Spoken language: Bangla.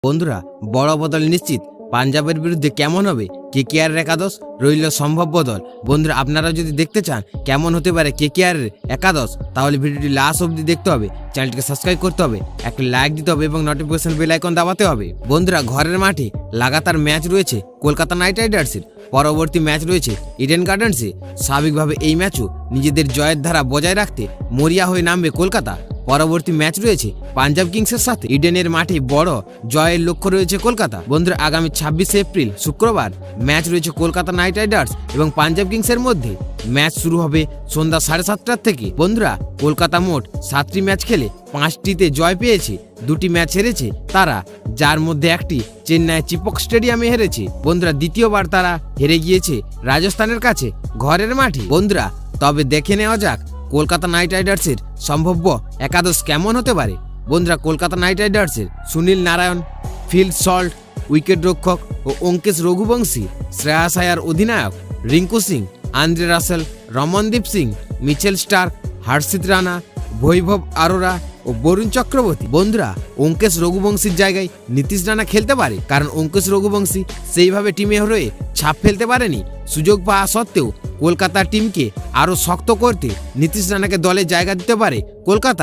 বন্ধুরা, বড় বদল নিশ্চিত। পাঞ্জাবের বিরুদ্ধে কেমন হবে কেকেআর একাদশ, রইল সম্ভব বদল। বন্ধুরা, আপনারা যদি দেখতে চান কেমন হতে পারে কেকেআর একাদশ, তাহলে ভিডিওটি লাস্ট অবধি দেখতে হবে। চ্যানেলটিকে সাবস্ক্রাইব করতে হবে, একটা লাইক দিতে হবে এবং নোটিফিকেশন বেল আইকন দাবাতে হবে। বন্ধুরা, ঘরের মাঠে লাগাতার ম্যাচ রয়েছে কলকাতা নাইট রাইডার্সের, পরবর্তী ম্যাচ রয়েছে ইডেন গার্ডেন্সে। স্বাভাবিকভাবে এই ম্যাচও নিজেদের জয়ের ধারা বজায় রাখতে মরিয়া হয়ে নামবে কলকাতা। পরবর্তী ম্যাচ রয়েছে পাঞ্জাব কিংসের সাথে, ইডেনের মাঠে বড় জয়ের লক্ষ্য রয়েছে কলকাতা। বন্ধুরা, আগামী 26 এপ্রিল শুক্রবার ম্যাচ রয়েছে কলকাতা নাইট রাইডার্স এবং পাঞ্জাব কিংসের মধ্যে। ম্যাচ শুরু হবে সন্ধ্যা 7:30 থেকে। বন্ধুরা, কলকাতা মোট 7টি ম্যাচ খেলে 5টিতে জয় পেয়েছে, 2টি ম্যাচ হেরেছে তারা, যার মধ্যে একটি চেন্নাই চিপক স্টেডিয়ামে হেরেছে। বন্ধুরা, দ্বিতীয়বার তারা হেরে গিয়েছে রাজস্থানের কাছে ঘরের মাঠে। বন্ধুরা, তবে দেখে নেওয়া যাক কলকাতা নাইট রাইডার্সের সম্ভাব্য একাদশ কেমন হতে পারে। বন্ধুরা, কলকাতা নাইট রাইডার্সের Sunil Narine, Phil Salt wicket রক্ষক ও অঙ্কেশ রঘুবংশী, শ্রেয়াস আয়ার অধিনায়ক, Rinku Singh, Andre Russell, Ramandeep Singh, Mitchell Starc, Harshit Rana, Vaibhav Arora ও বরুণ চক্রবর্তী। বন্ধুরা, অঙ্কেশ রঘুবংশীর জায়গায় নীতিশ রানা খেলতে পারে, কারণ অঙ্কেশ রঘুবংশী সেইভাবে টিমে হয়ে ছাপ ফেলতে পারেনি। সুযোগ পাওয়া সত্ত্বেও কলকাতার টিমকে আরও শক্ত করতে নীতিশ রানাকে দলে জায়গা দিতে পারে কলকাতা।